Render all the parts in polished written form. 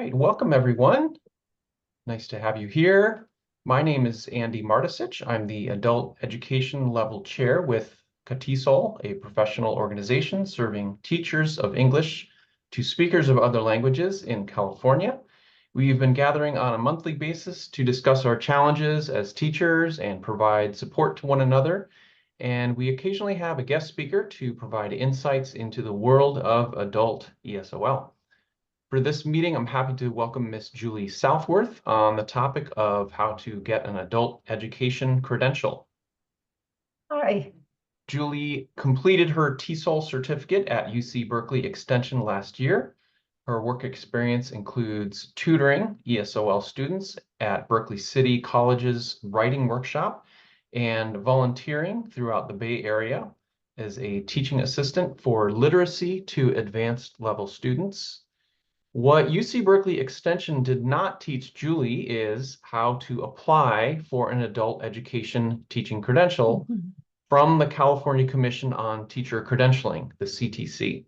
right, welcome everyone. Nice to have you here. My name is Andy Mardesich. I'm the Adult Education Level Chair with CATISOL, a professional organization serving teachers of English to speakers of other languages in California. We've been gathering on a monthly basis to discuss our challenges as teachers and provide support to one another. And we occasionally have a guest speaker to provide insights into the world of adult ESOL. For this meeting, I'm happy to welcome Miss Julie Southworth on the topic of how to get an adult education credential. Hi. Julie completed her TESOL certificate at UC Berkeley Extension last year. Her work experience includes tutoring ESOL students at Berkeley City College's writing workshop and volunteering throughout the Bay Area as a teaching assistant for literacy to advanced level students. What UC Berkeley Extension did not teach Julie is how to apply for an adult education teaching credential from the California Commission on Teacher Credentialing, the CTC.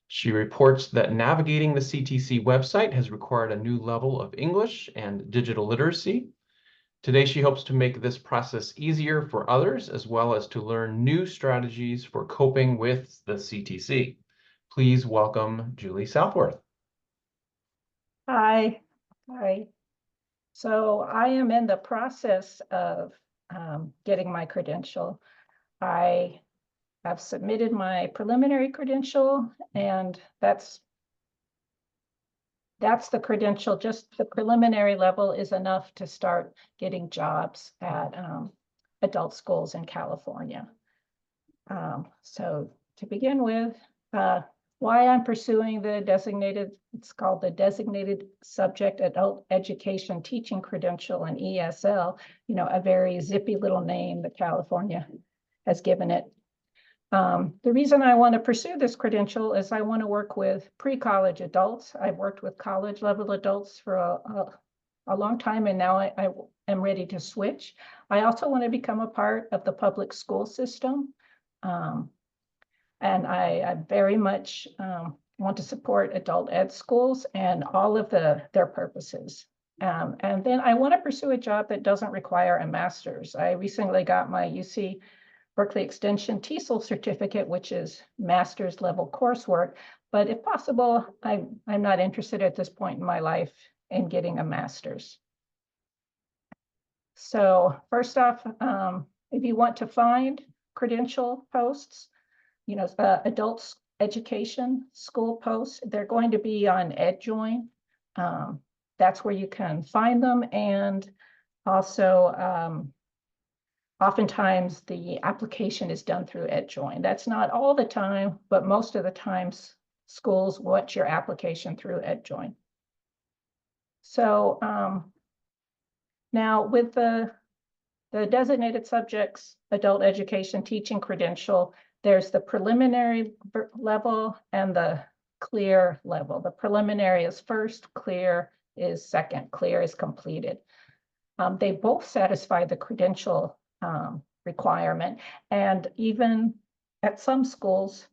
She reports that navigating the CTC website has required a new level of English and digital literacy. Today, she hopes to make this process easier for others, as well as to learn new strategies for coping with the CTC. Please welcome Julie Southworth. Hi. So I am in the process of getting my credential. I have submitted my preliminary credential, and that's the credential. Just the preliminary level is enough to start getting jobs at adult schools in California. So to begin with, why I'm pursuing it's called the Designated Subject Adult Education Teaching Credential, and ESL, a very zippy little name that California has given it. The reason I want to pursue this credential is I want to work with pre-college adults. I've worked with college level adults for a long time, and now I am ready to switch. I also want to become a part of the public school system. And I very much want to support adult ed schools and all of their purposes. And then I want to pursue a job that doesn't require a master's. I recently got my UC Berkeley Extension TESOL certificate, which is master's level coursework. But if possible, I'm not interested at this point in my life in getting a master's. So first off, if you want to find credential posts, adult education school posts, they're going to be on EdJoin. That's where you can find them. And also, oftentimes the application is done through EdJoin. That's not all the time, but most of the times schools want your application through EdJoin. So now with the designated subjects adult education teaching credential, there's the preliminary level and the clear level. The preliminary is first, clear is second, clear is completed. They both satisfy the credential requirement, and even at some schools,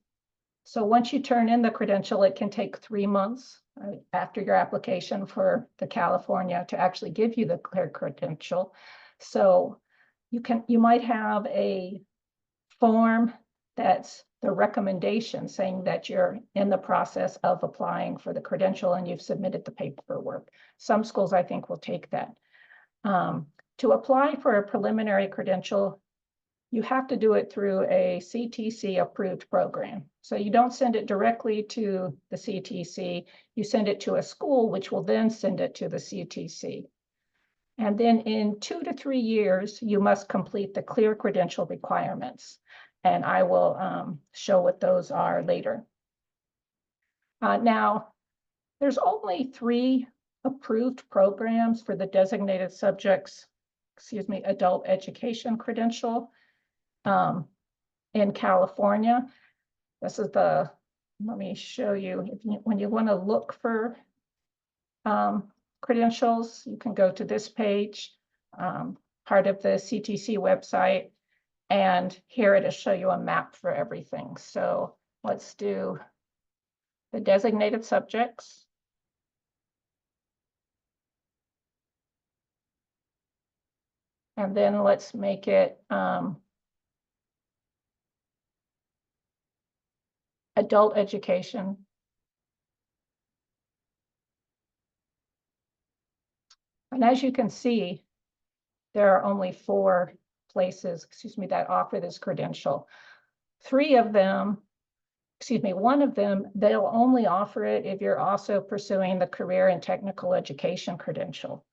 so once you turn in the credential, it can take 3 months after your application for the California to actually give you the clear credential. So you might have a form that's the recommendation saying that you're in the process of applying for the credential and you've submitted the paperwork. Some schools, I think, will take that. To apply for a preliminary credential, you have to do it through a CTC approved program. So you don't send it directly to the CTC, you send it to a school, which will then send it to the CTC. And then in 2 to 3 years, you must complete the clear credential requirements. And I will show what those are later. Now, there's only 3 approved programs for the designated subjects, adult education credential in California. This is let me show you, when you want to look for credentials, you can go to this page, part of the CTC website. And here it'll show you a map for everything. So let's do the designated subjects. And then let's make it adult education. And as you can see, there are only 4 places, that offer this credential. 3 of them, one of them, they'll only offer it if you're also pursuing the career and technical education credential.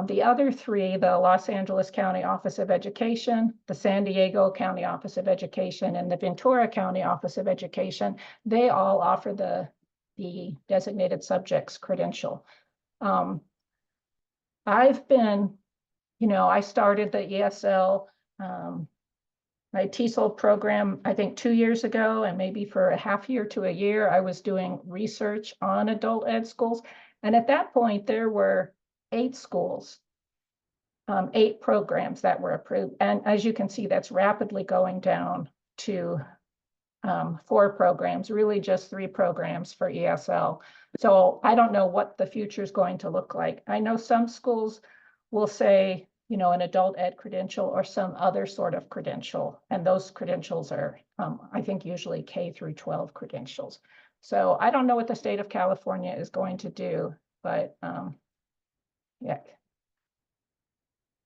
The other 3, the Los Angeles County Office of Education, the San Diego County Office of Education, and the Ventura County Office of Education, they all offer the designated subjects credential. I've been, I started the ESL, my TESOL program, I think 2 years ago, and maybe for a half year to a year, I was doing research on adult ed schools. And at that point, there were 8 schools, 8 programs that were approved. And as you can see, that's rapidly going down to 4 programs, really just 3 programs for ESL. So I don't know what the future is going to look like. I know some schools will say, an adult ed credential or some other sort of credential. And those credentials are, I think, usually K through 12 credentials. So I don't know what the state of California is going to do, but yeah,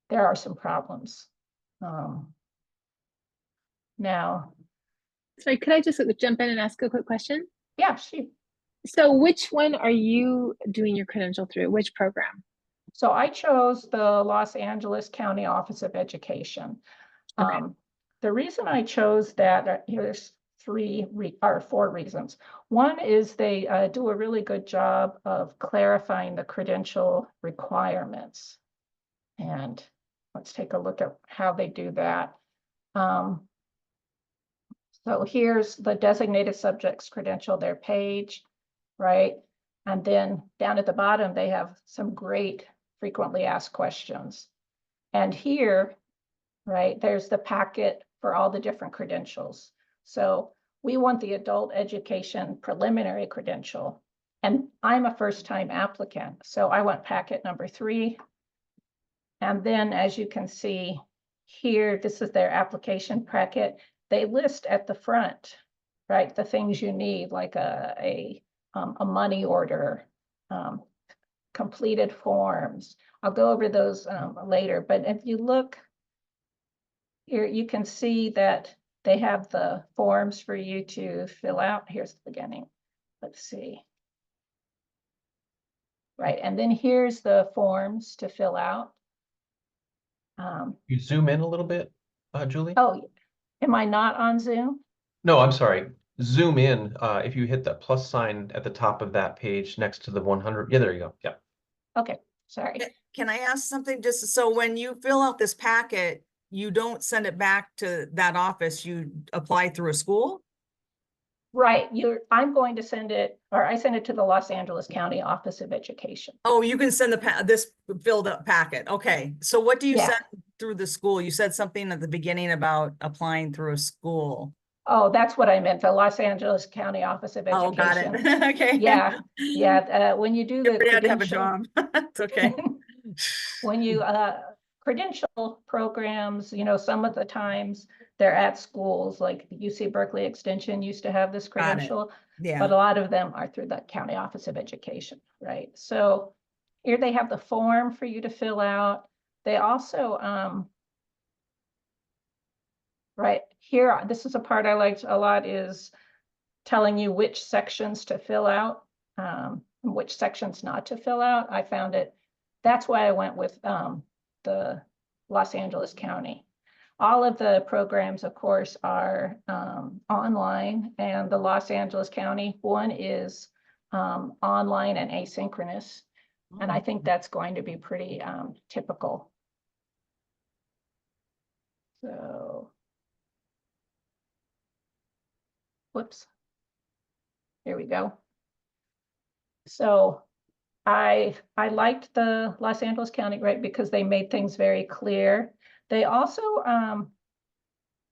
there are some problems. Now, Sorry, could I just jump in and ask a quick question? yeah, shoot. So which one are you doing your credential through? Which program? So I chose the Los Angeles County Office of Education. Okay. The reason I chose that, here's 4 reasons. One is they do a really good job of clarifying the credential requirements. And let's take a look at how they do that. So here's the designated subjects credential, their page, right? And then down at the bottom, they have some great frequently asked questions. And here, right, there's the packet for all the different credentials. So we want the adult education preliminary credential. And I'm a first-time applicant, so I want packet number 3. And then, as you can see here, this is their application packet. They list at the front, right, the things you need, like a money order, completed forms. I'll go over those later, but if you look here, you can see that they have the forms for you to fill out. Here's the beginning. Let's see. Right, and then here's the forms to fill out. You zoom in a little bit, Julie? Oh, am I not on Zoom? No, I'm sorry. Zoom in if you hit that plus sign at the top of that page next to the 100. Yeah, there you go. Yeah. Okay, sorry. Can I ask something? Just so when you fill out this packet, you don't send it back to that office, you apply through a school? Right, I'm going to send it, or I send it to the Los Angeles County Office of Education. Oh, you can send this filled up packet. Okay. So what do you Yeah. send through the school? You said something at the beginning about applying through a school. Oh, that's what I meant, the Los Angeles County Office of Education. Oh, got it. Okay. Yeah, when you do the Everybody had to have a credential, job. It's okay. when you credential programs, some of the times they're at schools, like the UC Berkeley Extension used to have this Got it. credential, Yeah. but a lot of them are through the County Office of Education, right? So here they have the form for you to fill out. They also, right here, this is a part I liked a lot, is telling you which sections to fill out, and which sections not to fill out. I found it, that's why I went with the Los Angeles County. All of the programs, of course, are online, and the Los Angeles County one is online and asynchronous. And I think that's going to be pretty typical. So, whoops. Here we go. So I liked the Los Angeles County, right, because they made things very clear. They also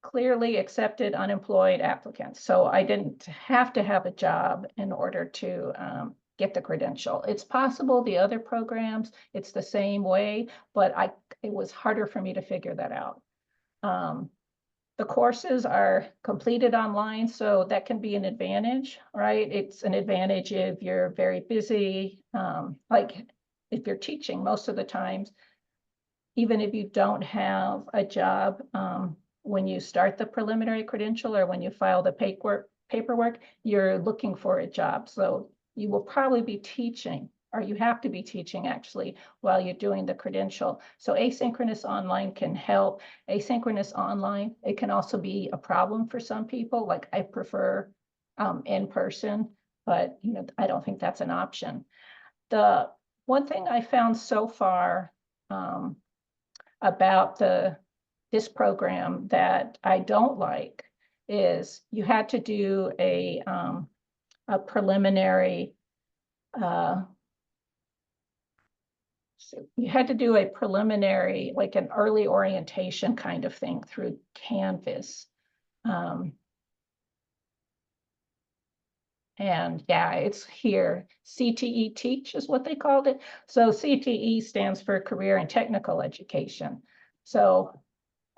clearly accepted unemployed applicants. So I didn't have to have a job in order to get the credential. It's possible the other programs, it's the same way, but it was harder for me to figure that out. The courses are completed online, so that can be an advantage, right? It's an advantage if you're very busy, like if you're teaching most of the times, even if you don't have a job, when you start the preliminary credential or when you file the paperwork, you're looking for a job. So you will probably be teaching, or you have to be teaching actually while you're doing the credential. So asynchronous online can help. Asynchronous online, it can also be a problem for some people. Like I prefer in person, but I don't think that's an option. The one thing I found so far about this program that I don't like is you had to do a preliminary like an early orientation kind of thing through Canvas. And yeah, it's here. CTE Teach is what they called it. So CTE stands for Career and Technical Education. So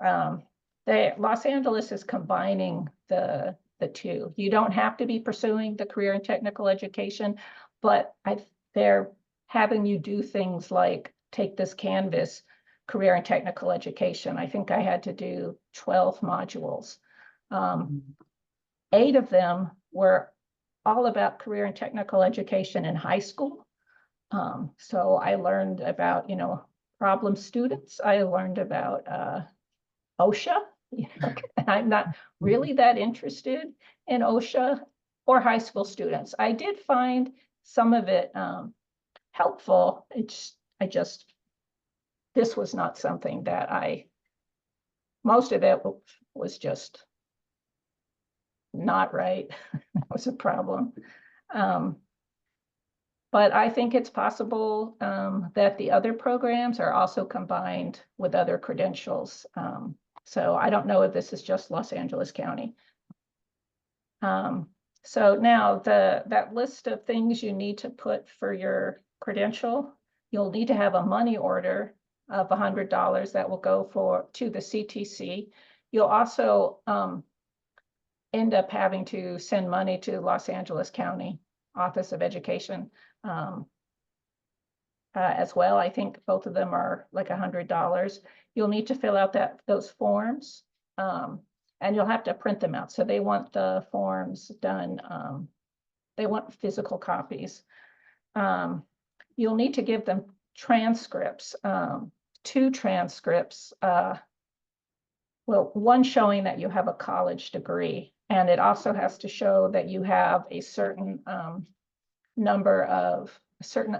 Los Angeles is combining the two. You don't have to be pursuing the career and technical education, but they're having you do things like take this Canvas career and technical education. I think I had to do 12 modules. 8 of them were all about career and technical education in high school. So I learned about, problem students. I learned about OSHA. I'm not really that interested in OSHA or high school students. I did find some of it helpful. This was not something that most of it was just not right. That was a problem. But I think it's possible that the other programs are also combined with other credentials. So I don't know if this is just Los Angeles County. So now that list of things you need to put for your credential, you'll need to have a money order of $100 that will go to the CTC. You'll also end up having to send money to Los Angeles County Office of Education as well. I think both of them are like $100. You'll need to fill out those forms and you'll have to print them out. So they want the forms done. They want physical copies. You'll need to give them transcripts, 2 transcripts. Well, one showing that you have a college degree, and it also has to show that you have a certain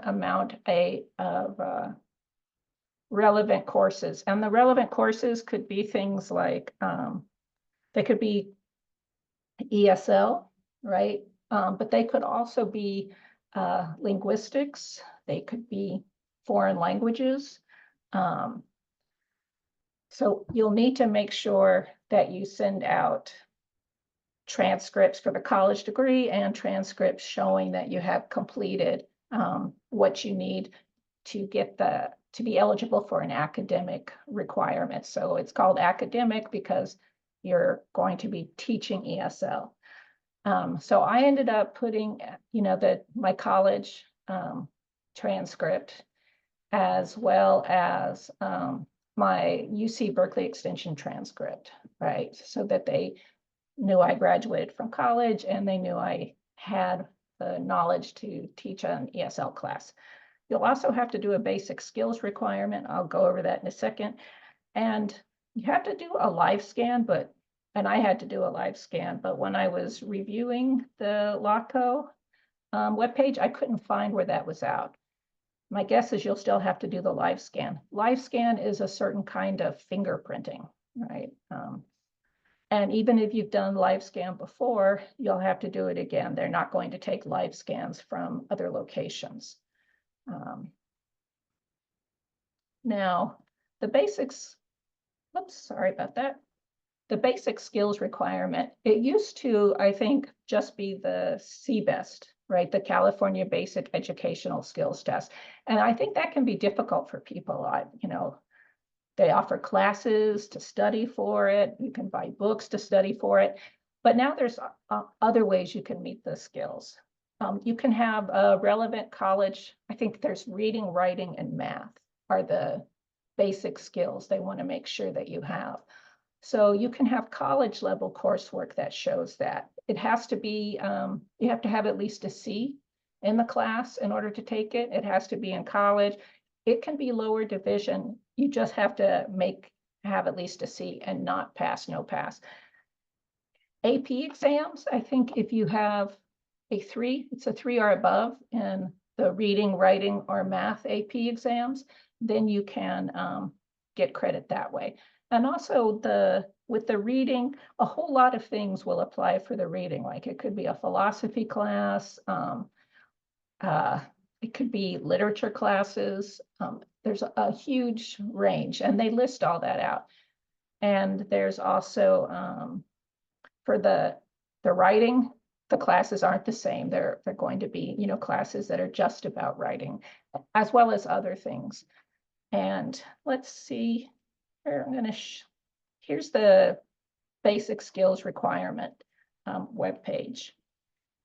amount of relevant courses. And the relevant courses could be things like, they could be ESL, right? But they could also be linguistics. They could be foreign languages. So you'll need to make sure that you send out transcripts for the college degree and transcripts showing that you have completed what you need to be eligible for an academic requirement. So it's called academic because you're going to be teaching ESL. So I ended up putting, my college transcript as well as my UC Berkeley Extension transcript, right? So that they knew I graduated from college and they knew I had the knowledge to teach an ESL class. You'll also have to do a basic skills requirement. I'll go over that in a second. And you have to do a live scan, and I had to do a live scan, but when I was reviewing the LACO webpage, I couldn't find where that was out. My guess is you'll still have to do the live scan. Live scan is a certain kind of fingerprinting, right? And even if you've done live scan before, you'll have to do it again. They're not going to take live scans from other locations. Now, the basics, oops, sorry about that. The basic skills requirement, it used to, I think, just be the CBEST right? The California Basic Educational Skills Test. And I think that can be difficult for people. They offer classes to study for it. You can buy books to study for it. But now there's other ways you can meet the skills. You can have a relevant college. I think there's reading, writing, and math are the basic skills they want to make sure that you have. So you can have college level coursework that shows that. It has to be, you have to have at least a C in the class in order to take it. It has to be in college. It can be lower division. You just have to have at least a C and not pass, no pass. AP exams, I think if you have a 3, it's a 3 or above in the reading, writing, or math AP exams, then you can get credit that way. And also with the reading, a whole lot of things will apply for the reading. Like it could be a philosophy class, it could be literature classes. There's a huge range, and they list all that out. And there's also for the writing, the classes aren't the same. They're going to be, classes that are just about writing, as well as other things. And let's see, here I'm going to, here's the basic skills requirement webpage.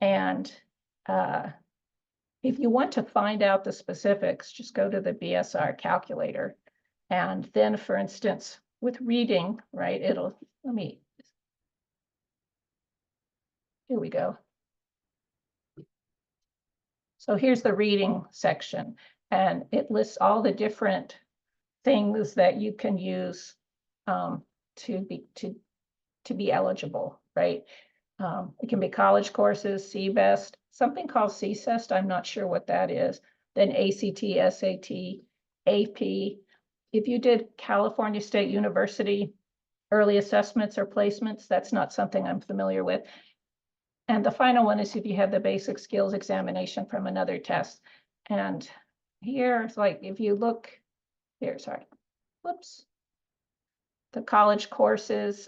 And if you want to find out the specifics, just go to the BSR calculator. And then, for instance, with reading, right, here we go. So here's the reading section, and it lists all the different things that you can use to be eligible, right? It can be college courses, CBEST, something called CSEST. I'm not sure what that is. Then ACT, SAT, AP. If you did California State University early assessments or placements, that's not something I'm familiar with. And the final one is if you have the basic skills examination from another test. And here, it's like, if you look here, sorry, whoops. The college courses,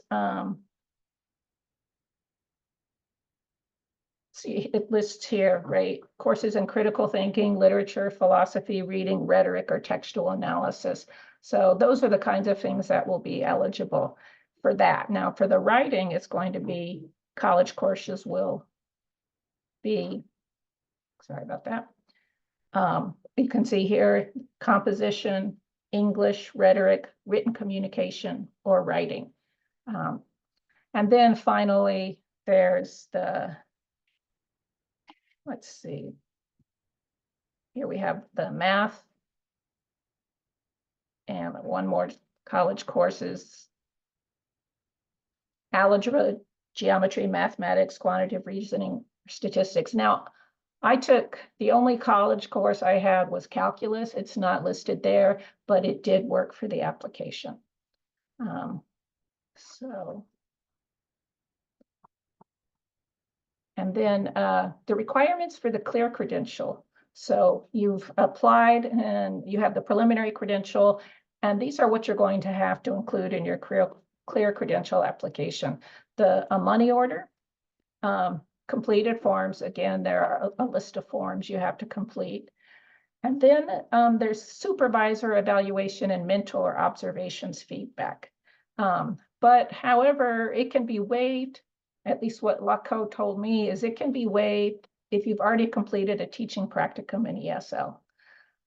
see, it lists here, right? Courses in critical thinking, literature, philosophy, reading, rhetoric, or textual analysis. So those are the kinds of things that will be eligible for that. Now, for the writing, it's going to be college courses will be, sorry about that. You can see here, composition, English, rhetoric, written communication, or writing. And then finally, there's let's see. Here we have the math and one more college courses. Algebra, geometry, mathematics, quantitative reasoning, statistics. Now, the only college course I had was calculus. It's not listed there, but it did work for the application. And then the requirements for the clear credential. So you've applied and you have the preliminary credential, and these are what you're going to have to include in your clear credential application. A money order, completed forms. Again, there are a list of forms you have to complete. And then there's supervisor evaluation and mentor observations feedback. But however, it can be waived. At least what LACO told me is it can be waived if you've already completed a teaching practicum in ESL.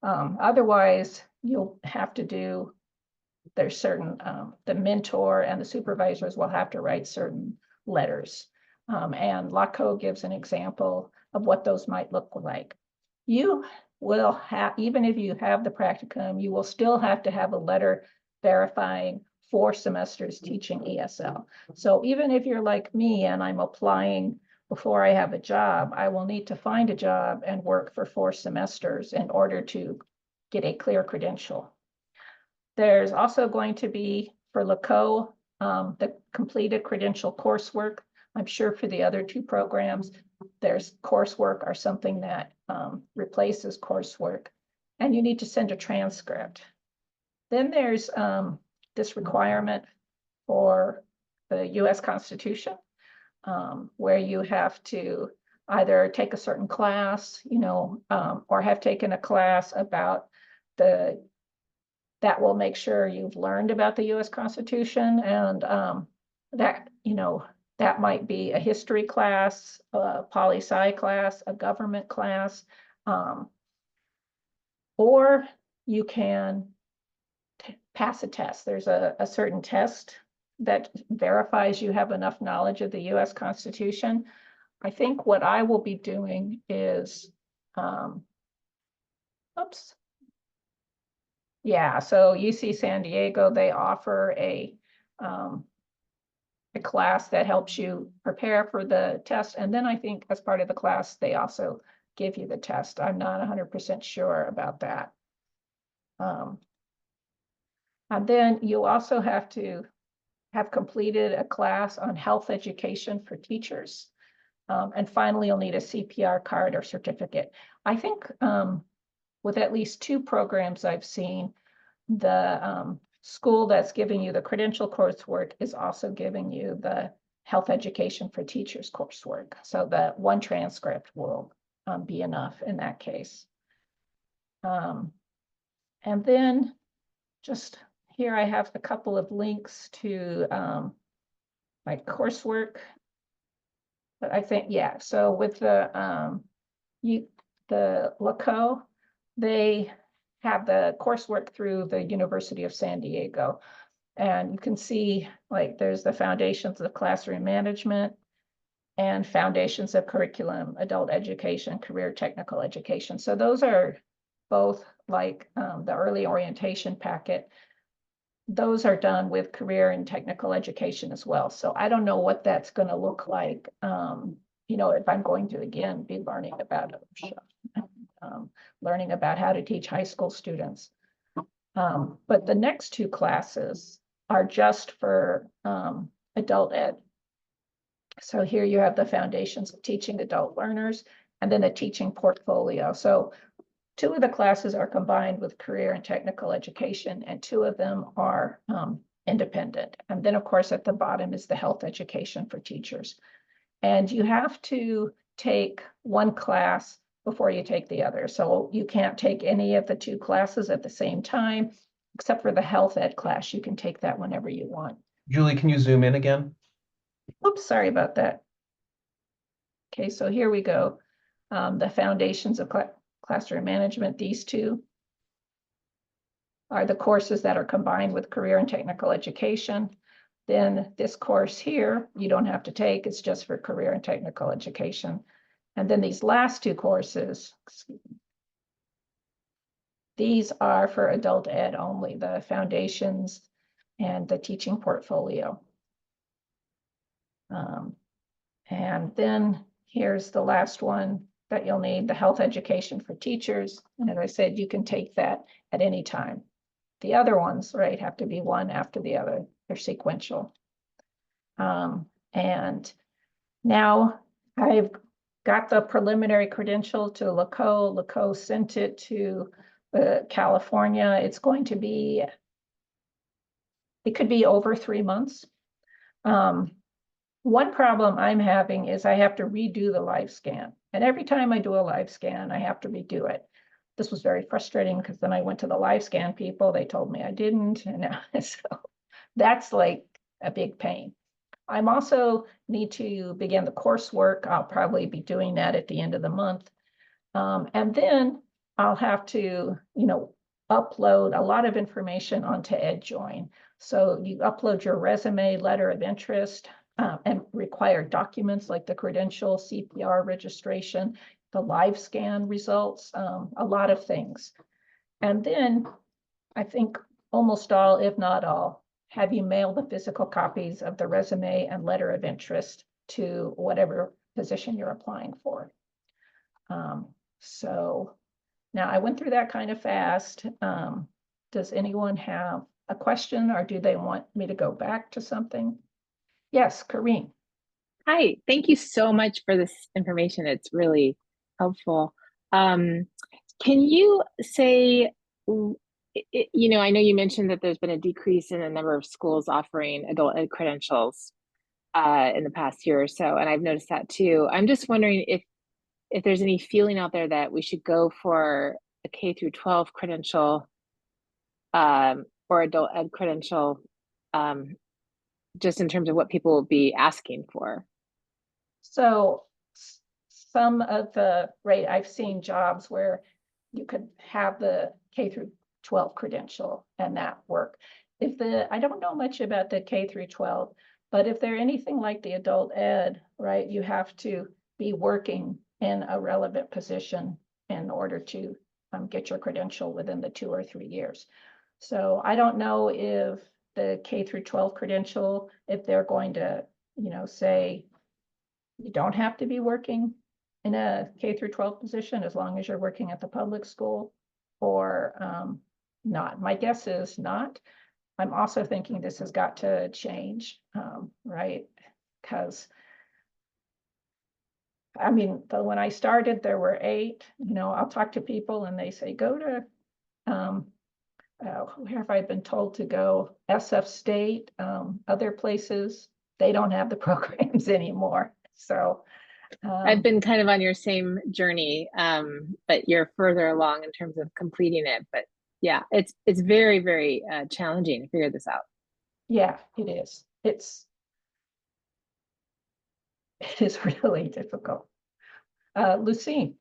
Otherwise, you'll have to do, there's certain, the mentor and the supervisors will have to write certain letters. And LACO gives an example of what those might look like. You will have, even if you have the practicum, you will still have to have a letter verifying 4 semesters teaching ESL. So even if you're like me and I'm applying before I have a job, I will need to find a job and work for 4 semesters in order to get a clear credential. There's also going to be, for LACO, the completed credential coursework. I'm sure for the other 2 programs, there's coursework or something that replaces coursework, and you need to send a transcript. Then there's this requirement for the US Constitution, where you have to either take a certain class, or have taken a class about that will make sure you've learned about the US Constitution, and that might be a history class, a poli-sci class, a government class, or you can pass a test. There's a certain test that verifies you have enough knowledge of the US Constitution. I think what I will be doing is, yeah, so UC San Diego, they offer a class that helps you prepare for the test. And then I think as part of the class, they also give you the test. I'm not 100% sure about that. And then you also have to have completed a class on health education for teachers. And finally, you'll need a CPR card or certificate. I think with at least 2 programs I've seen, the school that's giving you the credential coursework is also giving you the health education for teachers coursework. So that 1 transcript will be enough in that case. And then just here I have a couple of links to my coursework. But I think, yeah, so with the LACO, they have the coursework through the University of San Diego. And you can see, like, there's the foundations of classroom management and foundations of curriculum, adult education, career technical education. So those are both like the early orientation packet. Those are done with career and technical education as well. So I don't know what that's going to look like, if I'm going to, again, be learning about learning about how to teach high school students. But the next 2 classes are just for adult ed. So here you have the foundations of teaching adult learners and then the teaching portfolio. So 2 of the classes are combined with career and technical education, and 2 of them are independent. And then, of course, at the bottom is the health education for teachers. And you have to take 1 class before you take the other. So you can't take any of the 2 classes at the same time, except for the health ed class. You can take that whenever you want. Julie, can you zoom in again? Oops, sorry about that. Okay, so here we go. The foundations of classroom management, these 2 are the courses that are combined with career and technical education. Then this course here, you don't have to take, it's just for career and technical education. And then these last 2 courses, these are for adult ed only, the foundations and the teaching portfolio. And then here's the last one that you'll need, the health education for teachers. And as I said, you can take that at any time. The other ones, right, have to be one after the other. They're sequential. And now I've got the preliminary credential to LACO. LACO sent it to California. It's going to be, it could be over 3 months. One problem I'm having is I have to redo the live scan. And every time I do a live scan, I have to redo it. This was very frustrating because then I went to the live scan people. They told me I didn't. And so that's like a big pain. I'm also need to begin the coursework. I'll probably be doing that at the end of the month. And then I'll have to, upload a lot of information onto EdJoin. So you upload your resume, letter of interest, and required documents like the credential, CPR registration, the live scan results, a lot of things. And then I think almost all, if not all, have you mail the physical copies of the resume and letter of interest to whatever position you're applying for. So now I went through that kind of fast. Does anyone have a question, or do they want me to go back to something? Yes, Kareen. Hi, thank you so much for this information. It's really helpful. Can you say, I know you mentioned that there's been a decrease in the number of schools offering adult ed credentials in the past year or so, and I've noticed that too. I'm just wondering if if there's any feeling out there that we should go for a K through 12 credential or adult ed credential, just in terms of what people will be asking for. So some of the, right, I've seen jobs where you could have the K through 12 credential and that work. I don't know much about the K through 12, but if they're anything like the adult ed, right, you have to be working in a relevant position in order to get your credential within the 2 or 3 years. So I don't know if the K through 12 credential, if they're going to, say you don't have to be working in a K through 12 position as long as you're working at the public school, or not. My guess is not. I'm also thinking this has got to change, right? Because I mean, when I started, there were 8. I'll talk to people and they say, go to, where have I been told to go? SF State, other places, they don't have the programs anymore. So I've been kind of on your same journey, but you're further along in terms of completing it. But yeah, it's very, very challenging to figure this out. yeah, it is. It is really difficult. Lucine.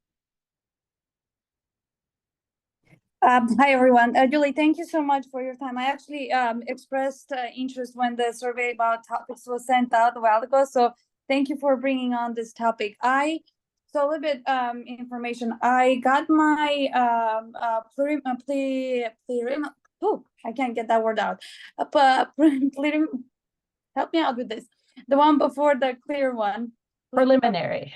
Hi, everyone. Julie, thank you so much for your time. I actually expressed interest when the survey about topics was sent out a while ago. So thank you for bringing on this topic. So a little bit information. I got my I can't get that word out. Help me out with this. The one before the clear one. Preliminary.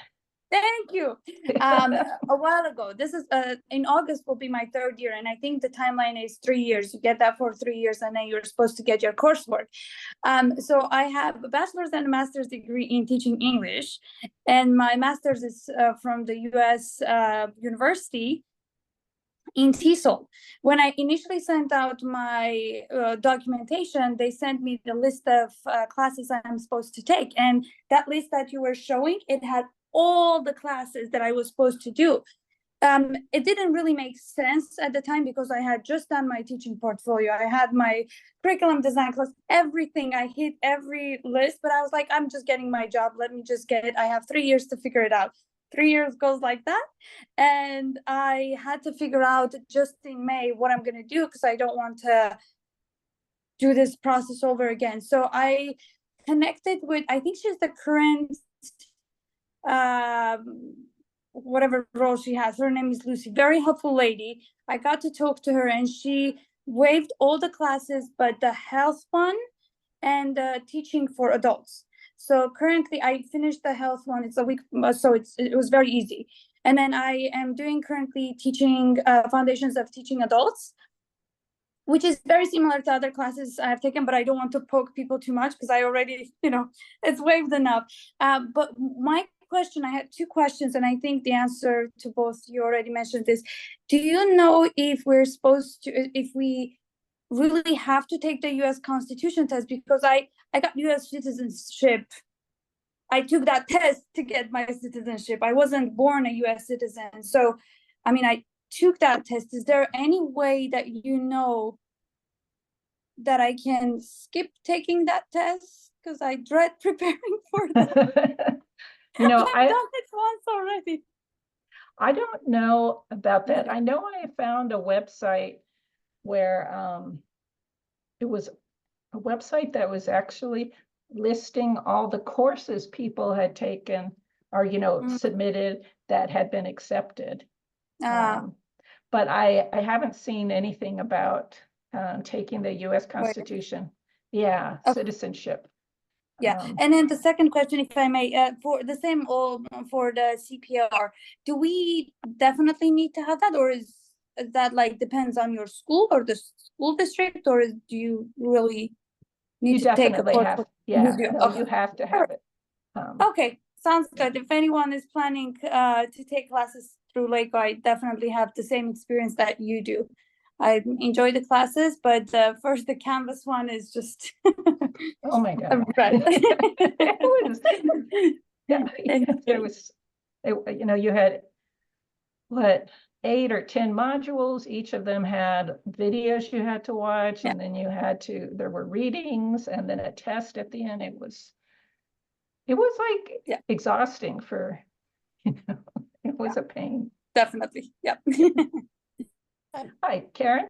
Thank you. A while ago, this is in August will be my 3rd year, and I think the timeline is 3 years. You get that for 3 years, and then you're supposed to get your coursework. So I have a bachelor's and a master's degree in teaching English, and my master's is from the U.S. University in TESOL. When I initially sent out my documentation, they sent me the list of classes I'm supposed to take, and that list that you were showing, it had all the classes that I was supposed to do. It didn't really make sense at the time because I had just done my teaching portfolio. I had my curriculum design class, everything. I hit every list, but I was like, I'm just getting my job. Let me just get it. I have 3 years to figure it out. 3 years goes like that. And I had to figure out just in May what I'm going to do because I don't want to do this process over again. So I connected with, I think she's the current whatever role she has. Her name is Lucy, very helpful lady. I got to talk to her and she waived all the classes but the health one and teaching for adults. So currently I finished the health one. It's a week, so it was very easy. And then I am doing currently teaching foundations of teaching adults, which is very similar to other classes I've taken, but I don't want to poke people too much because I already, it's waived enough. But my question, I had 2 questions, and I think the answer to both you already mentioned this. Do you know if we're supposed to, if we really have to take the U.S. Constitution test? Because I got U.S. citizenship. I took that test to get my citizenship. I wasn't born a U.S. citizen. So, I mean, I took that test. Is there any way that that I can skip taking that test? Because I dread preparing for that. I've done it once already. I don't know about that. I know I found a website where it was a website that was actually listing all the courses people had taken or, submitted that had been accepted. But I haven't seen anything about taking the U.S. Constitution. Yeah, okay. Citizenship. Yeah, and then the second question, if I may, for the same for the CPR, do we definitely need to have that, or is that like depends on your school or the school district, or do you really need to take a course? Yeah, you have to have it. Okay, sounds good. If anyone is planning to take classes through LACO, I definitely have the same experience that you do. I enjoy the classes, but first the Canvas one is just oh my god. you know, you had what, 8 or 10 modules, each of them had videos you had to watch, and then there were readings and then a test at the end. It was like exhausting for, you know, it was a pain. Definitely. Yep. Hi, Karen.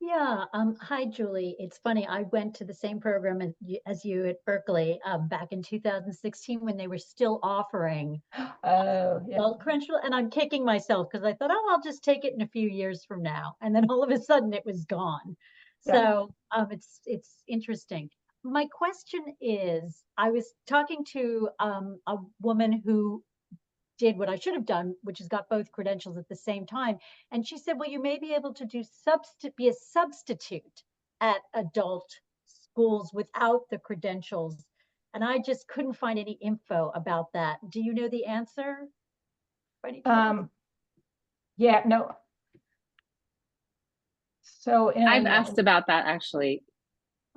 Yeah, hi, Julie. It's funny, I went to the same program as you at Berkeley back in 2016 when they were still offering Yeah. adult credential, and I'm kicking myself because I thought, oh, I'll just take it in a few years from now. And then all of a sudden it was gone. Yeah. So it's interesting. My question is, I was talking to a woman who did what I should have done, which is got both credentials at the same time. And she said, well, you may be able to be a substitute at adult schools without the credentials. And I just couldn't find any info about that. Do you know the answer? Yeah, no. So I've asked about that actually.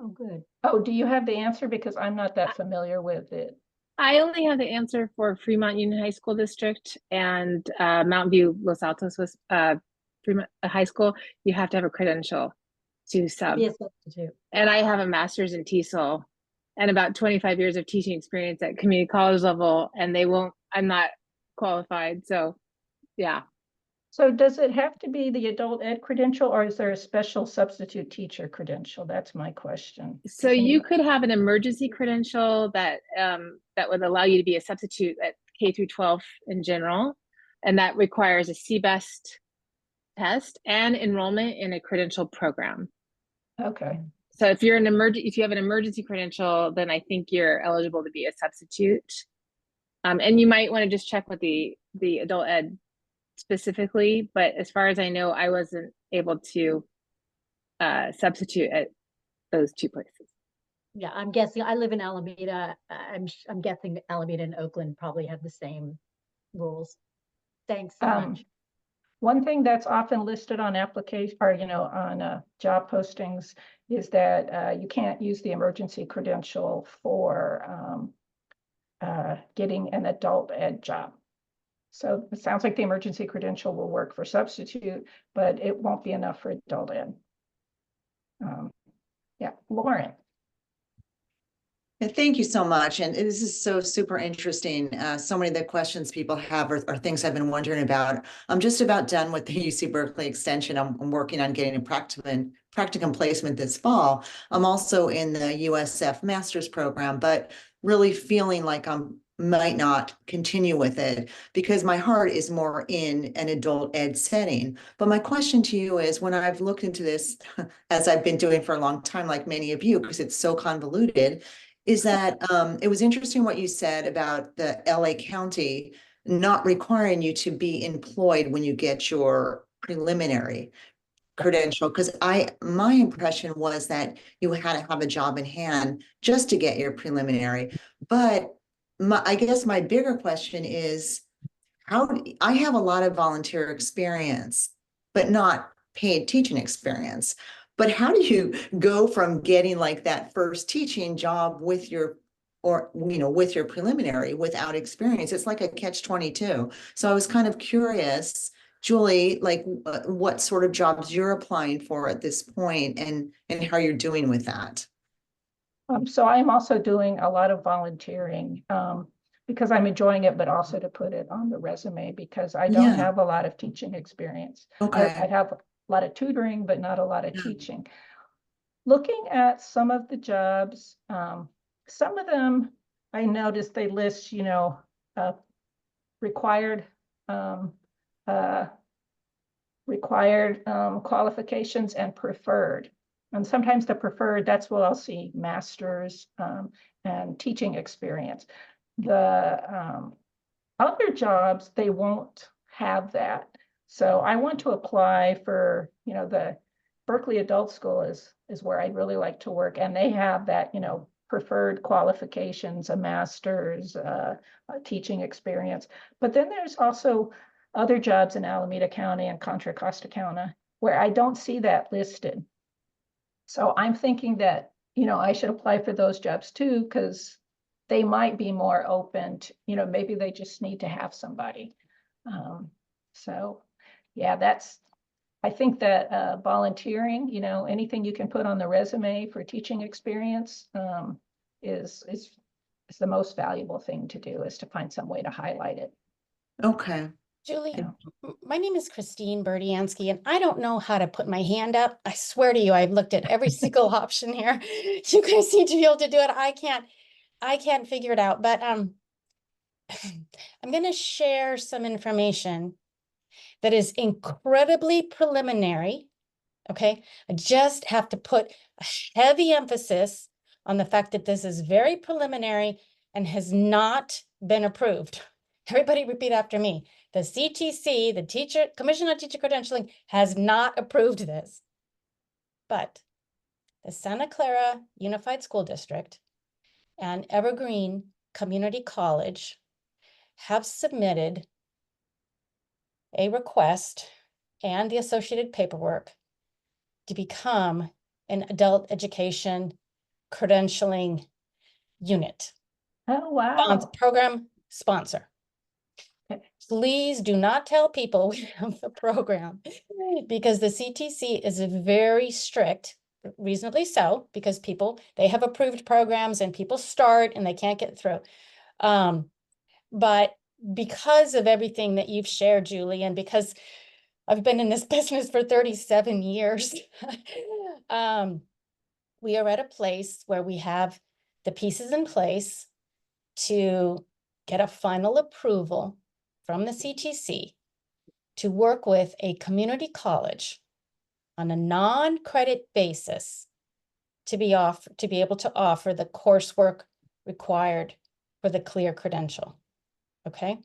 Oh, good. Oh, do you have the answer? Because I'm not that familiar with it. I only have the answer for Fremont Union High School District and Mount View Los Altos was Fremont High School. You have to have a credential to sub. Be a substitute. And I have a master's in TESOL and about 25 years of teaching experience at community college level, and I'm not qualified. So yeah. So does it have to be the adult ed credential, or is there a special substitute teacher credential? That's my question. So you could have an emergency credential that would allow you to be a substitute at K through 12 in general, and that requires a CBEST test and enrollment in a credential program. Okay. So if you have an emergency credential, then I think you're eligible to be a substitute. And you might want to just check with the adult ed specifically, but as far as I know, I wasn't able to substitute at those two places. Yeah, I'm guessing. I live in Alameda. I'm guessing Alameda and Oakland probably have the same rules. Thanks so much. One thing that's often listed on application, or on job postings, is that you can't use the emergency credential for getting an adult ed job. So it sounds like the emergency credential will work for substitute, but it won't be enough for adult ed. Yeah, Lauren. Thank you so much. And this is so super interesting. So many of the questions people have are things I've been wondering about. I'm just about done with the UC Berkeley extension. I'm working on getting a practicum placement this fall. I'm also in the USF master's program, but really feeling like might not continue with it because my heart is more in an adult ed setting. But my question to you is, when I've looked into this, as I've been doing for a long time, like many of you, because it's so convoluted, is that it was interesting what you said about the LA County not requiring you to be employed when you get your preliminary credential, because my impression was that you had to have a job in hand just to get your preliminary. But I guess my bigger question is, I have a lot of volunteer experience, but not paid teaching experience. But how do you go from getting like that first teaching job with your preliminary without experience? It's like a catch-22. So I was kind of curious, Julie, like what sort of jobs you're applying for at this point and how you're doing with that. So I'm also doing a lot of volunteering because I'm enjoying it, but also to put it on the resume because I don't have a lot of teaching experience. Okay. I have a lot of tutoring, but not a lot of teaching. Looking at some of the jobs, some of them I noticed they list, required qualifications and preferred. And sometimes the preferred, that's what I'll see, master's and teaching experience. The other jobs, they won't have that. So I want to apply for, the Berkeley Adult School is where I'd really like to work. And they have that, preferred qualifications, a master's, a teaching experience. But then there's also other jobs in Alameda County and Contra Costa County where I don't see that listed. So I'm thinking that, I should apply for those jobs too, because they might be more open to, maybe they just need to have somebody. So yeah, I think that volunteering, anything you can put on the resume for teaching experience is the most valuable thing to do, is to find some way to highlight it. Okay. Julie, Yeah. my name is Christine Berdiansky, and I don't know how to put my hand up. I swear to you, I've looked at every single option here. You guys seem to be able to do it. I can't figure it out, but I'm going to share some information that is incredibly preliminary. Okay, I just have to put a heavy emphasis on the fact that this is very preliminary and has not been approved. Everybody repeat after me. The CTC, the Commission on Teacher Credentialing, has not approved this. But the Santa Clara Unified School District and Evergreen Community College have submitted a request and the associated paperwork to become an adult education credentialing unit. Oh, wow. Program sponsor. Okay. Please do not tell people we have the program, because the CTC is very strict, reasonably so, because they have approved programs and people start and they can't get through. But because of everything that you've shared, Julie, and because I've been in this business for 37 years, we are at a place where we have the pieces in place to get a final approval from the CTC to work with a community college on a non-credit basis to be able to offer the coursework required for the clear credential. Okay,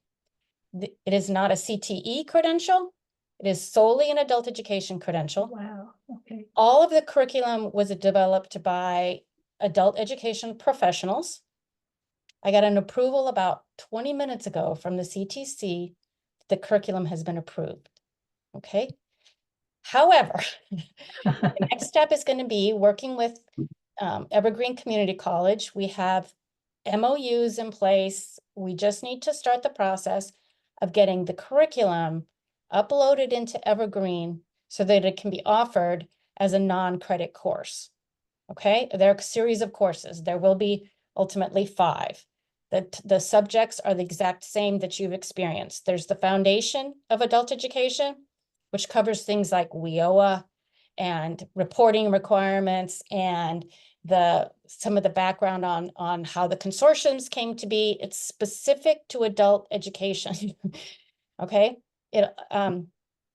it is not a CTE credential. It is solely an adult education credential. Wow. Okay. All of the curriculum was developed by adult education professionals. I got an approval about 20 minutes ago from the CTC. The curriculum has been approved. Okay. However, the next step is going to be working with Evergreen Community College. We have MOUs in place. We just need to start the process of getting the curriculum uploaded into Evergreen so that it can be offered as a non-credit course. Okay, there are a series of courses. There will be ultimately 5. The subjects are the exact same that you've experienced. There's the foundation of adult education, which covers things like WIOA and reporting requirements and some of the background on how the consortiums came to be. It's specific to adult education. Okay,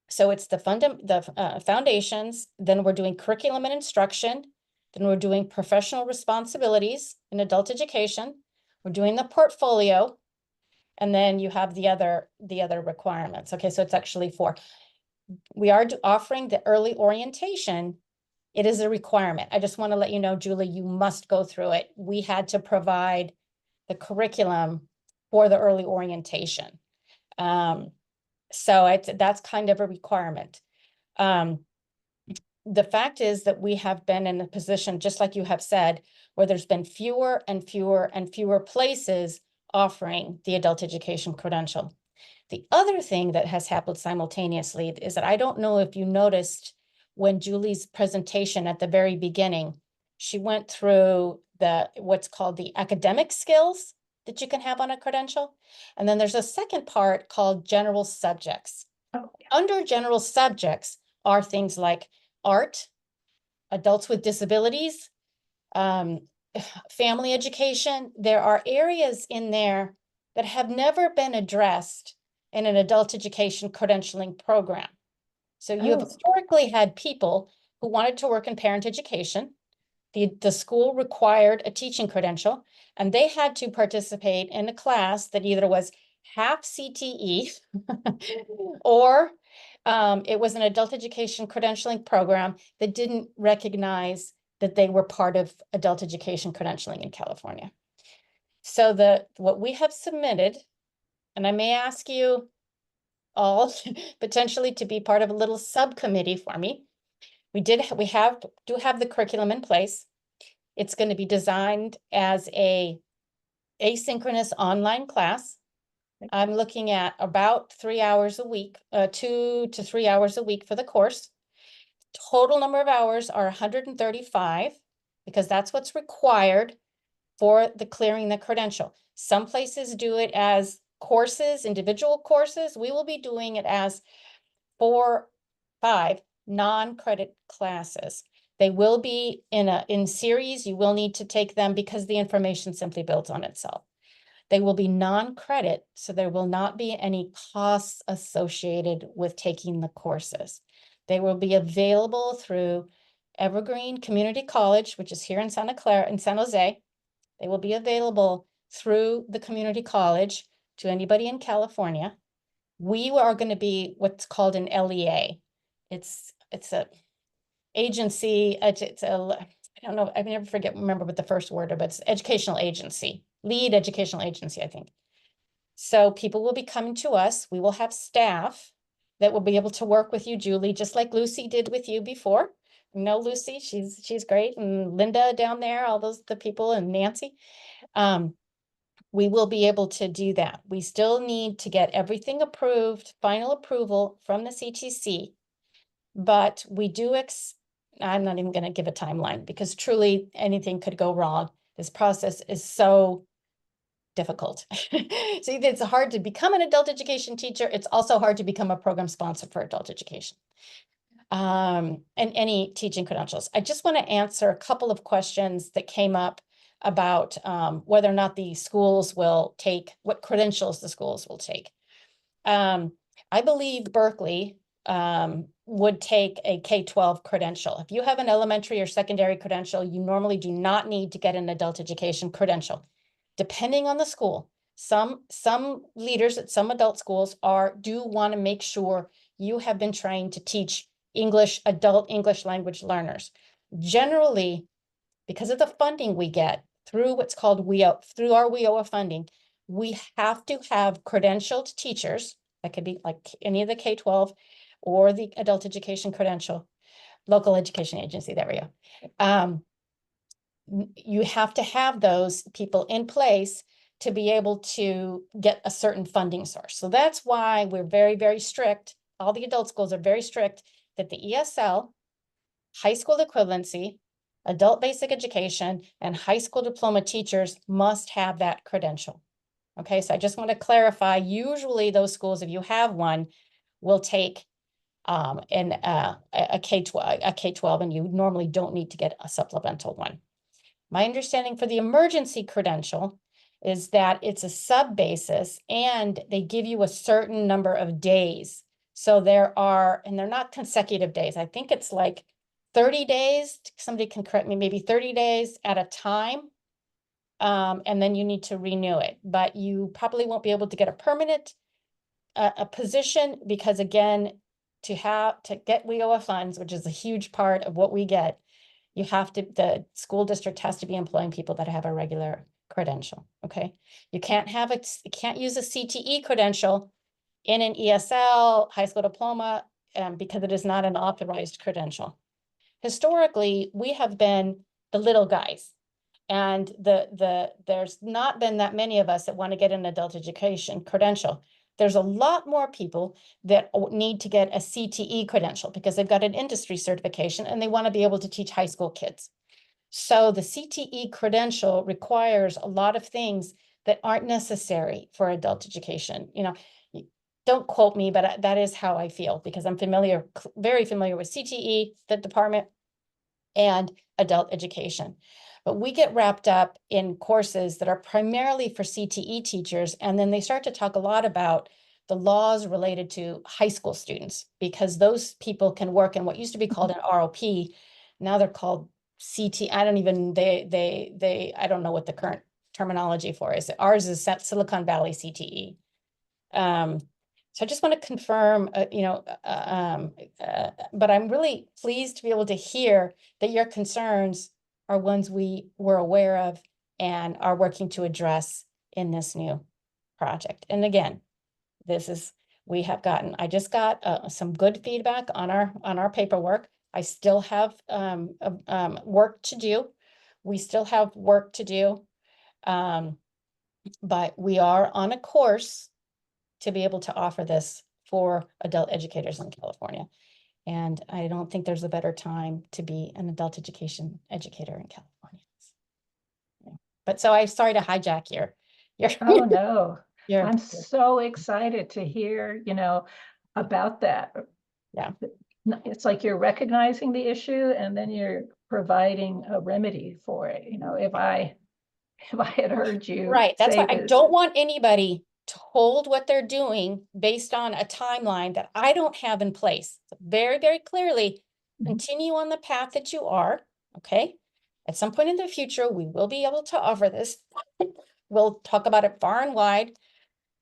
so it's the foundations. Then we're doing curriculum and instruction. Then we're doing professional responsibilities in adult education. We're doing the portfolio, and then you have the other requirements. Okay, so it's actually 4. We are offering the early orientation. It is a requirement. I just want to let you know, Julie, you must go through it. We had to provide the curriculum for the early orientation. So that's kind of a requirement. The fact is that we have been in a position, just like you have said, where there's been fewer and fewer and fewer places offering the adult education credential. The other thing that has happened simultaneously is that I don't know if you noticed when Julie's presentation at the very beginning, she went through what's called the academic skills that you can have on a credential. And then there's a second part called general subjects. Oh, yeah. Under general subjects are things like art, adults with disabilities, family education. There are areas in there that have never been addressed in an adult education credentialing program. So you have historically had people who wanted to work in parent education. The school required a teaching credential, and they had to participate in a class that either was half CTE or it was an adult education credentialing program that didn't recognize that they were part of adult education credentialing in California. So what we have submitted, and I may ask you all potentially to be part of a little subcommittee for me. We do have the curriculum in place. It's going to be designed as a asynchronous online class. I'm looking at about 3 hours a week, 2 to 3 hours a week for the course. Total number of hours are 135 because that's what's required for the clearing the credential. Some places do it as courses, individual courses. We will be doing it as 5 non-credit classes. They will be in series. You will need to take them because the information simply builds on itself. They will be non-credit, so there will not be any costs associated with taking the courses. They will be available through Evergreen Community College, which is here in San Jose. They will be available through the community college to anybody in California. We are going to be what's called an LEA. It's a agency. I don't know. I never remember what the first word, but it's educational agency, lead educational agency, I think. So people will be coming to us. We will have staff that will be able to work with you, Julie, just like Lucy did with you before. You know, Lucy, she's great. And Linda down there, all the people, and Nancy. We will be able to do that. We still need to get everything approved, final approval from the CTC, but we do, I'm not even going to give a timeline because truly anything could go wrong. This process is so difficult. So it's hard to become an adult education teacher. It's also hard to become a program sponsor for adult education. And any teaching credentials. I just want to answer a couple of questions that came up about whether or not the schools will take, what credentials the schools will take. I believe Berkeley would take a K-12 credential. If you have an elementary or secondary credential, you normally do not need to get an adult education credential. Depending on the school, some leaders at some adult schools do want to make sure you have been trained to teach adult English language learners. Generally, because of the funding we get through what's called through our WIOA funding, we have to have credentialed teachers. That could be like any of the K-12 or the adult education credential, local education agency, there we go. You have to have those people in place to be able to get a certain funding source. So that's why we're very, very strict. All the adult schools are very strict that the ESL, high school equivalency, adult basic education, and high school diploma teachers must have that credential. Okay, so I just want to clarify, usually those schools, if you have one, will take a K-12, and you normally don't need to get a supplemental one. My understanding for the emergency credential is that it's a sub basis and they give you a certain number of days. So there are, and they're not consecutive days. I think it's like 30 days, somebody can correct me, maybe 30 days at a time. And then you need to renew it, but you probably won't be able to get a permanent a position because again, to get WIOA funds, which is a huge part of what we get, the school district has to be employing people that have a regular credential, okay? You can't use a CTE credential in an ESL, high school diploma, because it is not an authorized credential. Historically, we have been the little guys, and there's not been that many of us that want to get an adult education credential. There's a lot more people that need to get a CTE credential because they've got an industry certification and they want to be able to teach high school kids. So the CTE credential requires a lot of things that aren't necessary for adult education. You know, don't quote me, but that is how I feel because I'm very familiar with CTE, the department, and adult education. But we get wrapped up in courses that are primarily for CTE teachers, and then they start to talk a lot about the laws related to high school students because those people can work in what used to be called an ROP. Now they're called CT. I don't know what the current terminology for is. Ours is Silicon Valley CTE. So I just want to confirm, but I'm really pleased to be able to hear that your concerns are ones we were aware of and are working to address in this new project. And again, I just got some good feedback on our paperwork. I still have work to do. We still have work to do. But we are on a course to be able to offer this for adult educators in California. And I don't think there's a better time to be an adult education educator in California. Yeah. But so I'm sorry to hijack your Oh, no. your I'm so excited to hear, about that. Yeah. It's like you're recognizing the issue and then you're providing a remedy for it. If I had heard you right. That's say why I this. don't want anybody told what they're doing based on a timeline that I don't have in place. So very, very clearly, Mhm. continue on the path that you are. Okay. At some point in the future, we will be able to offer this. We'll talk about it far and wide.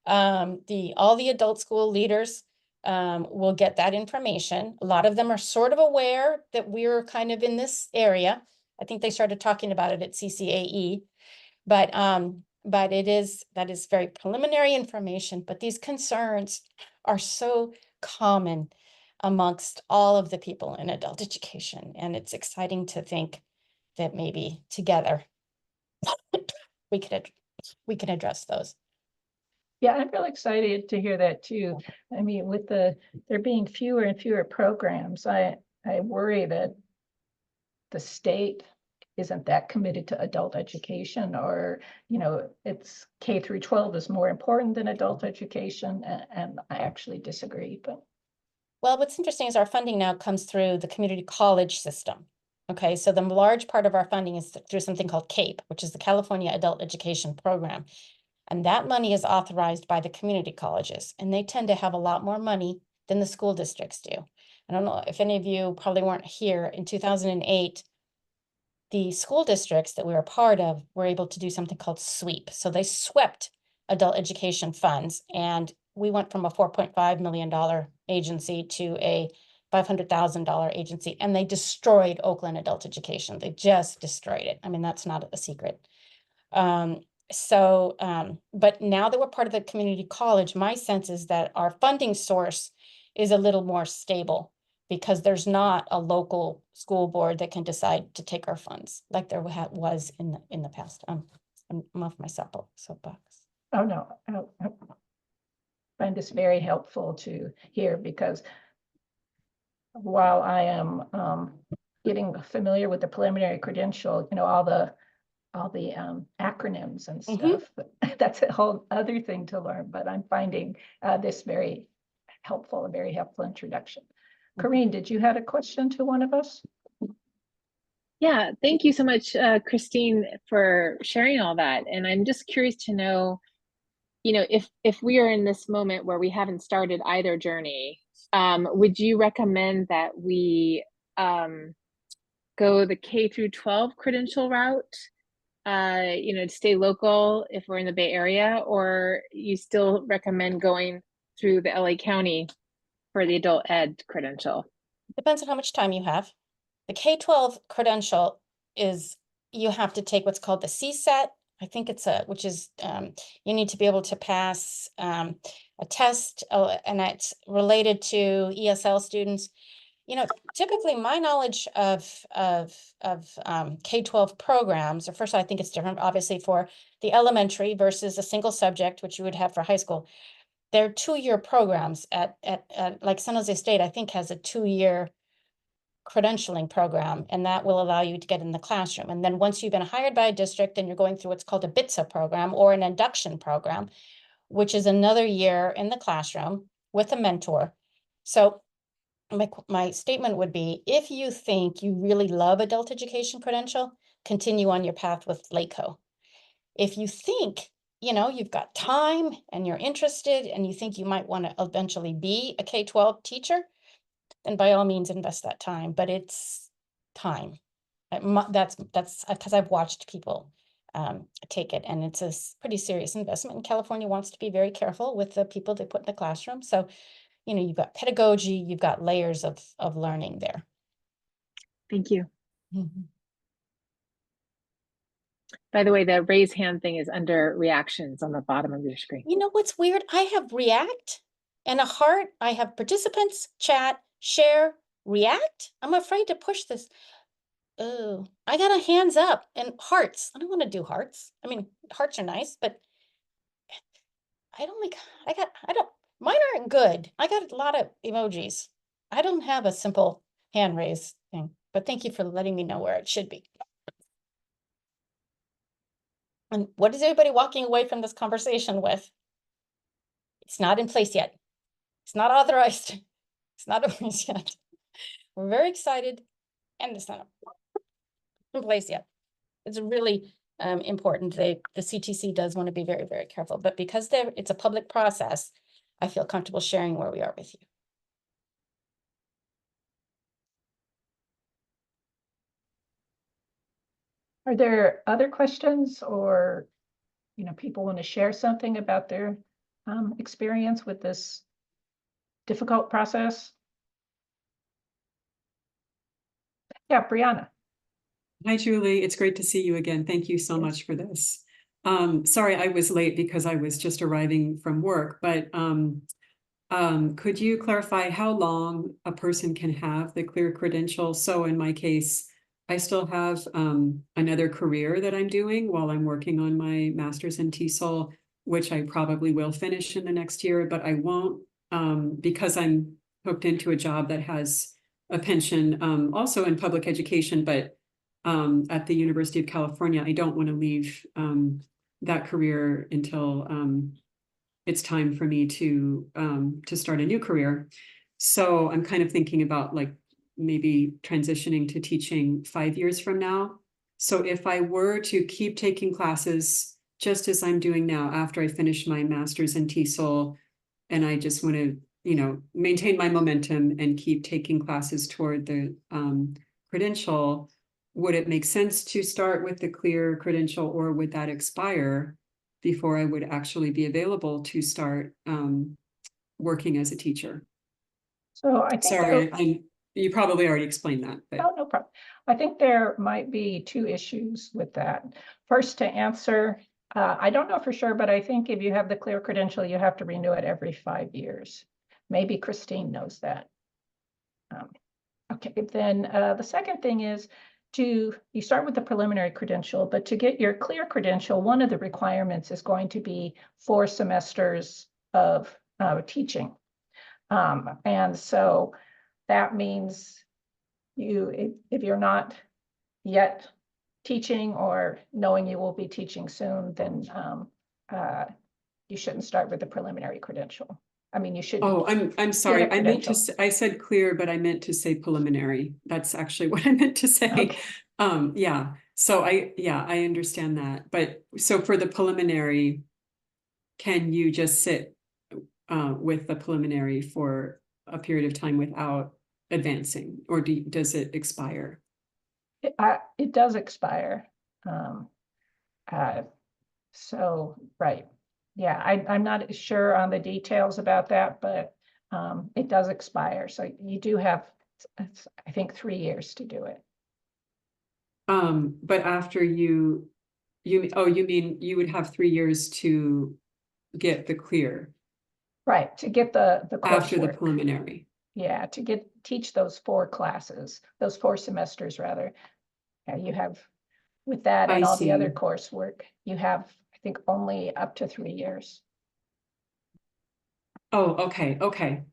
All the adult school leaders will get that information. A lot of them are sort of aware that we're kind of in this area. I think they started talking about it at CCAE, but that is very preliminary information. But these concerns are so common amongst all of the people in adult education, and it's exciting to think that maybe together we can address those. Yeah, I'm really excited to hear that too. I mean, with there being fewer and fewer programs, I worry that the state isn't that committed to adult education, or, it's K-12 is more important than adult education, and I actually disagree, but. Well, what's interesting is our funding now comes through the community college system. Okay, so the large part of our funding is through something called CAPE, which is the California Adult Education Program. And that money is authorized by the community colleges, and they tend to have a lot more money than the school districts do. I don't know if any of you probably weren't here in 2008. The school districts that we were part of were able to do something called sweep. So they swept adult education funds, and we went from a $4.5 million agency to a $500,000 agency, and they destroyed Oakland adult education. They just destroyed it. I mean, that's not a secret. But now that we're part of the community college, my sense is that our funding source is a little more stable, because there's not a local school board that can decide to take our funds like there was in the past. I'm off my soapbox. Oh, no, I find this very helpful to hear, because while I am getting familiar with the preliminary credential, all the acronyms and stuff, that's a whole other thing to learn, but I'm finding this very helpful, a very helpful introduction. Corrine, did you have a question to one of us? Yeah, thank you so much, Christine, for sharing all that. And I'm just curious to know, if we are in this moment where we haven't started either journey, would you recommend that we go the K through 12 credential route, to stay local if we're in the Bay Area, or you still recommend going through the LA County for the adult ed credential? Depends on how much time you have. The K-12 credential is, you have to take what's called the CSET. I think it's which is, you need to be able to pass a test, and it's related to ESL students. Typically my knowledge of K-12 programs, or first I think it's different, obviously, for the elementary versus a single subject, which you would have for high school. They're 2-year programs at like San Jose State, I think, has a 2-year credentialing program, and that will allow you to get in the classroom. And then once you've been hired by a district, then you're going through what's called a BITSA program, or an induction program, which is another year in the classroom with a mentor. So my statement would be, if you think you really love adult education credential, continue on your path with LACO. If you think, you've got time and you're interested and you think you might want to eventually be a K-12 teacher, then by all means invest that time, but it's time. That's because I've watched people take it, and it's a pretty serious investment. And California wants to be very careful with the people they put in the classroom. So, you've got pedagogy, you've got layers of learning there. Thank you. By the way, the raise hand thing is under reactions on the bottom of your screen. You know what's weird? I have react and a heart. I have participants, chat, share, react. I'm afraid to push this. Oh, I got a hands up and hearts. I don't want to do hearts. I mean, hearts are nice, but mine aren't good. I got a lot of emojis. I don't have a simple hand raise thing, but thank you for letting me know where it should be. And what is everybody walking away from this conversation with? It's not in place yet. It's not authorized. It's not in place yet. We're very excited, and it's not in place yet. It's really important. The CTC does want to be very, very careful, but because it's a public process, I feel comfortable sharing where we are with you. Are there other questions, or, people want to share something about their experience with this difficult process? Yeah, Brianna. Hi, Julie. It's great to see you again. Thank you so Yes. much for this. Sorry, I was late because I was just arriving from work, but could you clarify how long a person can have the clear credential? So in my case, I still have another career that I'm doing while I'm working on my master's in TESOL, which I probably will finish in the next year, but I won't because I'm hooked into a job that has a pension also in public education, but at the University of California. I don't want to leave that career until it's time for me to start a new career. So I'm kind of thinking about like maybe transitioning to teaching 5 years from now. So if I were to keep taking classes just as I'm doing now after I finish my master's in TESOL, and I just want to, maintain my momentum and keep taking classes toward the credential, would it make sense to start with the clear credential, or would that expire before I would actually be available to start working as a teacher? So I think Sorry, you probably already explained that. But... Oh, no problem. I think there might be two issues with that. First, to answer, I don't know for sure, but I think if you have the clear credential, you have to renew it every 5 years. Maybe Christine knows that. Okay, then the second thing is you start with the preliminary credential, but to get your clear credential, one of the requirements is going to be 4 semesters of teaching. And so that means if you're not yet teaching or knowing you will be teaching soon, then you shouldn't start with the preliminary credential. I mean, you should. Oh, I'm sorry. I meant to say, I said clear, but I meant to say preliminary. That's actually what I meant to say. Okay. Yeah. So I understand that. But so for the preliminary, can you just sit with the preliminary for a period of time without advancing, or does it expire? It does expire. So, right. Yeah, I'm not sure on the details about that, but it does expire. So you do have, I think, 3 years to do it. But after you mean you would have 3 years to get the clear? Right, to get the After the coursework. preliminary. Yeah, to teach those 4 classes, those 4 semesters rather. Yeah, you have, with that and all the other coursework, you have, I think, only up to 3 years. Oh, okay, okay.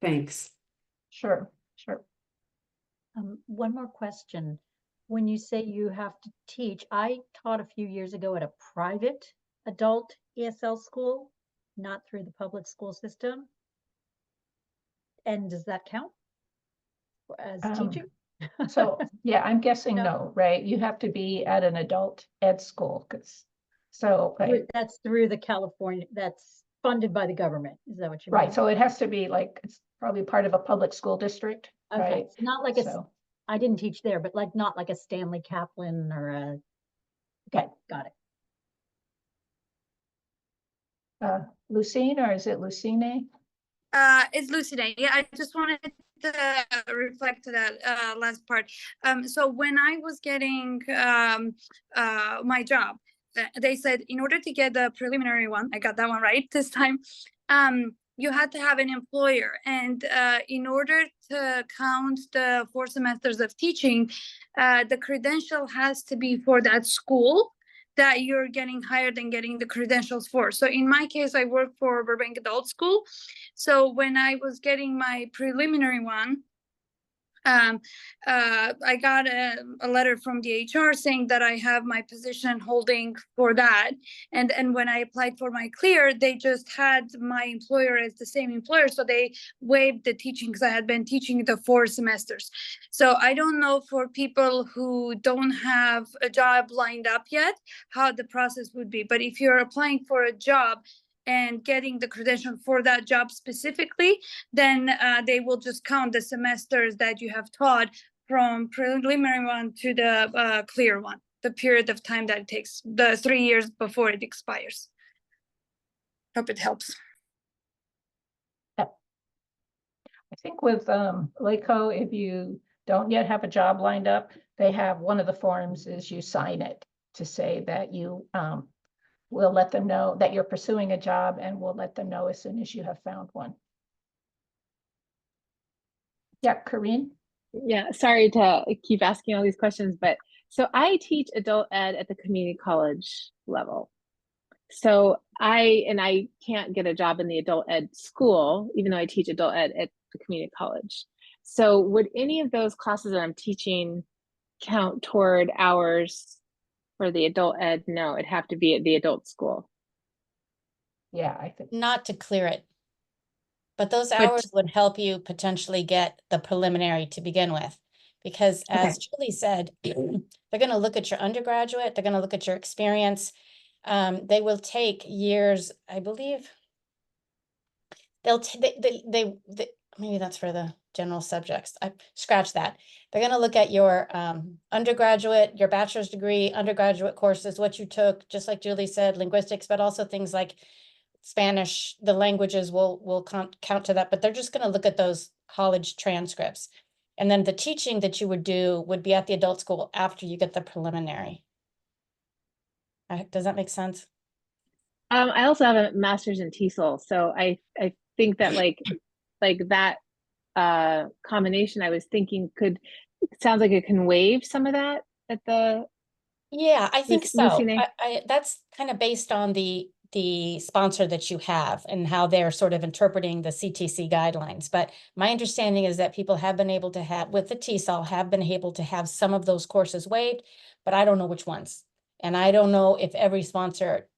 Thanks. Sure. One more question. When you say you have to teach, I taught a few years ago at a private adult ESL school, not through the public school system. And does that count as teaching? So, yeah, I'm guessing no, right? You have to be at an adult ed school, right. That's through the California, that's funded by the government. Is that what you mean? Right, so it has to be like, it's probably part of a public school district, Okay, right? so not like I didn't teach there, but like not like a Stanley Kaplan or a, okay, got it. Lucine, or is it Lucine? It's Lucide. Yeah, I just wanted to reflect to that last part. So when I was getting my job, they said in order to get the preliminary one, I got that one right this time, you had to have an employer. And in order to count the 4 semesters of teaching, the credential has to be for that school. that you're getting hired and getting the credentials for. So in my case, I work for Burbank Adult School. So when I was getting my preliminary one, I got a letter from the HR saying that I have my position holding for that. And when I applied for my clear, they just had my employer as the same employer. So they waived the teaching because I had been teaching the 4 semesters. So I don't know for people who don't have a job lined up yet, how the process would be. But if you're applying for a job and getting the credential for that job specifically, then they will just count the semesters that you have taught from preliminary one to the clear one, the period of time that it takes, the 3 years before it expires. Hope it helps. I think with LACO, if you don't yet have a job lined up, they have one of the forms is you sign it to say that you will let them know that you're pursuing a job, and we'll let them know as soon as you have found one. Yeah, Corinne? Yeah, sorry to keep asking all these questions, but so I teach adult ed at the community college level. So I can't get a job in the adult ed school, even though I teach adult ed at the community college. So would any of those classes that I'm teaching count toward hours for the adult ed? No, it'd have to be at the adult school. Yeah, I think. Not to clear it. But those But- hours would help you potentially get the preliminary to begin with. Because as Julie said, they're going to look at your undergraduate, they're going to look at your experience. They will take years, I believe. Maybe that's for the general subjects. I scratch that. They're going to look at your undergraduate, your bachelor's degree, undergraduate courses, what you took, just like Julie said, linguistics, but also things like Spanish, the languages will count to that, but they're just going to look at those college transcripts. And then the teaching that you would do would be at the adult school after you get the preliminary. Does that make sense? I also have a master's in TESOL, so I think that like that combination, I was thinking sounds like it can waive some of that at the. Yeah, I think so. Lucine? That's kind of based on the sponsor that you have and how they're sort of interpreting the CTC guidelines. But my understanding is that people have been able to have, with the TESOL, have been able to have some of those courses waived, but I don't know which ones. And I don't know if every sponsor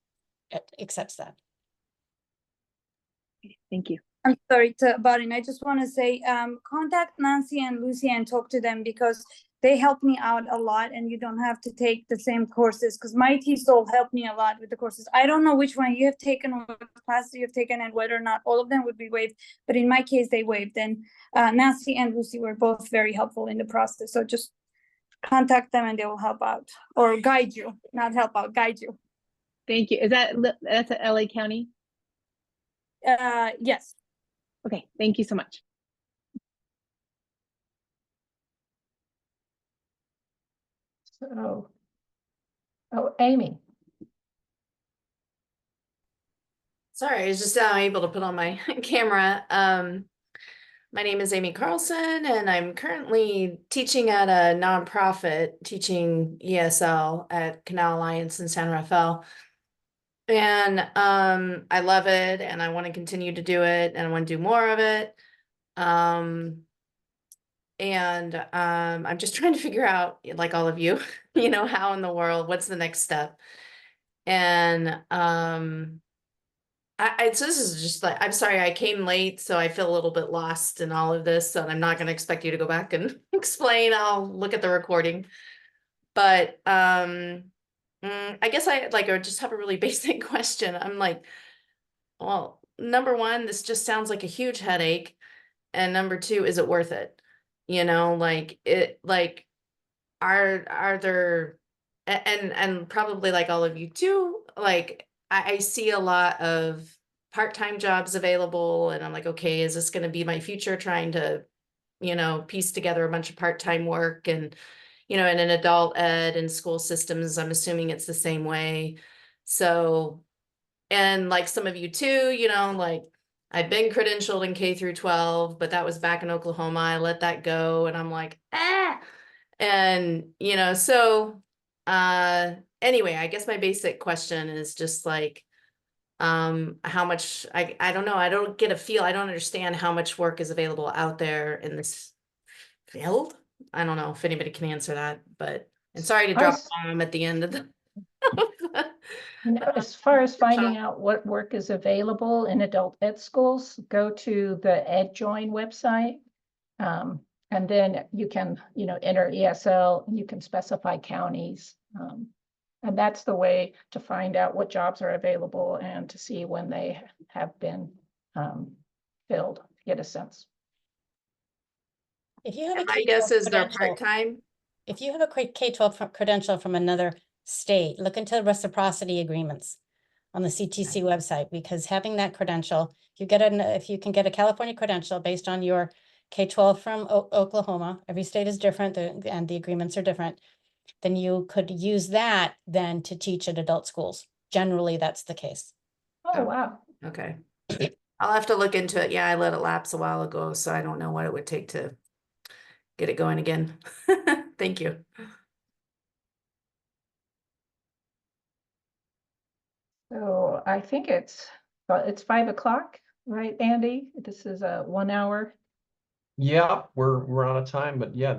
accepts that. Thank you. I'm sorry about it. I just want to say, contact Nancy and Lucy and talk to them because they help me out a lot, and you don't have to take the same courses because my TESOL helped me a lot with the courses. I don't know which one you have taken, what classes you have taken, and whether or not all of them would be waived. But in my case, they waived. And Nancy and Lucy were both very helpful in the process. So just contact them and they will help out or guide you, not help out, guide you. Thank you. That's at LA County? Yes. Okay, thank you so much. So, oh, Amy. Sorry, I was just now able to put on my camera. My name is Amy Carlson, and I'm currently teaching at a nonprofit, teaching ESL at Canal Alliance in San Rafael. And I love it, and I want to continue to do it, and I want to do more of it. I'm just trying to figure out, like all of you, how in the world, what's the next step? And so this is just like, I'm sorry, I came late, so I feel a little bit lost in all of this, so I'm not going to expect you to go back and explain. I'll look at the recording. But I guess I just have a really basic question. I'm like, well, number one, this just sounds like a huge headache. And number two, is it worth it? Are there, and probably like all of you too, like I see a lot of part-time jobs available, and I'm like, okay, is this going to be my future, trying to, piece together a bunch of part-time work? And, in an adult ed and school systems, I'm assuming it's the same way. So, and like some of you too, like I've been credentialed in K through 12, but that was back in Oklahoma. I let that go, and I'm like, and, so Anyway, I guess my basic question is just like, how much, I don't know, I don't get a feel, I don't understand how much work is available out there in this field. I don't know if anybody can answer that, but, and sorry to drop a bomb at the end of the. You know, as far as finding out what work is available in adult ed schools, go to the EdJoin website. And then you can, you know, enter ESL, and you can specify counties. And that's the way to find out what jobs are available and to see when they have been filled, to get a sense. If you have a My guess K-12 is they're credential, part-time. if you have a K-12 credential from another state, look into reciprocity agreements on the CTC website, because having that credential, if you can get a California credential based on your K-12 from Oklahoma, every state is different, and the agreements are different, then you could use that then to teach at adult schools. Generally, that's the case. Oh, wow. Okay. I'll have to look into it. Yeah, I let it lapse a while ago, so I don't know what it would take to get it going again. Thank you. So I think it's 5 o'clock, right, Andy? This is a 1 hour. Yeah, we're out of time, but yeah,